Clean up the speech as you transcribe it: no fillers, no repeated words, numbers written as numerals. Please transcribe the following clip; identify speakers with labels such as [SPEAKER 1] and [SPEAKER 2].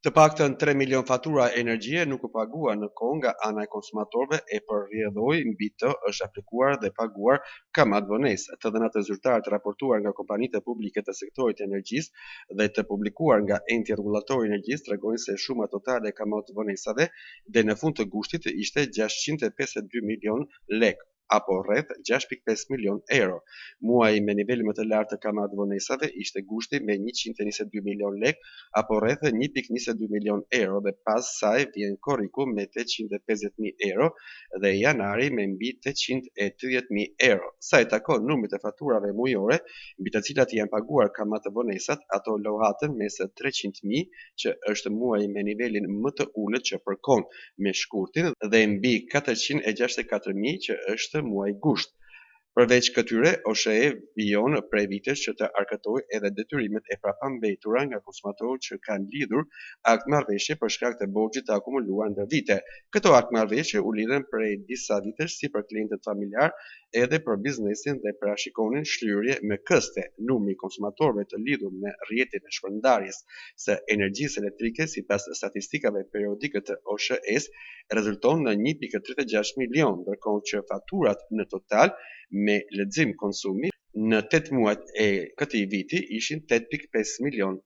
[SPEAKER 1] Të paktën 3 milion fatura energjie nuk u pagua në kohë nga ana e konsumatorëve e për rrjedhoi mbi të është aplikuar dhe paguar kamat vonesë. Të dhënat e zyrtare të raportuar nga kompanitë publike të sektorit të energjisë dhe të publikuar nga enti rregullator i energjisë tregojnë se shuma totale e kamat vonesave deri në fund të gushtit ishte 652 milion lekë, apo rreth 6.5 milion euro. Muaji me nivelin më të lartë të kamat vonesave ishte gushti me 122 milion lekë, apo rreth 1.22 milion euro dhe pas saj vjen korriku me 850.000 euro dhe janari me mbi 830.000 euro. Sa i takon numrit të faturave mujore, mbi të cilat janë paguar kamat vonesat, ato lohatën mes 300.000 që është muaji me nivelin më të ulët që përkon me shkurtin dhe mbi 464.000 që është muaj gusht. Përveç këtyre, OSHE vijon prej vitesh që të arkëtojë edhe detyrimet e prapambetura nga konsumatorët që kanë lidhur aktmarrëveshje për shkak të borxhit të akumuluar ndër vite. Këto aktmarrëveshje u lidhen prej disa vitesh si për klientët familjar, edhe për biznesin dhe parashikonin shlyerje me këste. Numri i konsumatorëve të lidhur në rrjetin e shpërndarjes së energjisë elektrike sipas statistikave periodike të OSHE-s rezulton në 1.36 milion, ndërkohë që faturat në total me lexim konsumi në 8 muajt e këtij viti ishin 8.5 milion.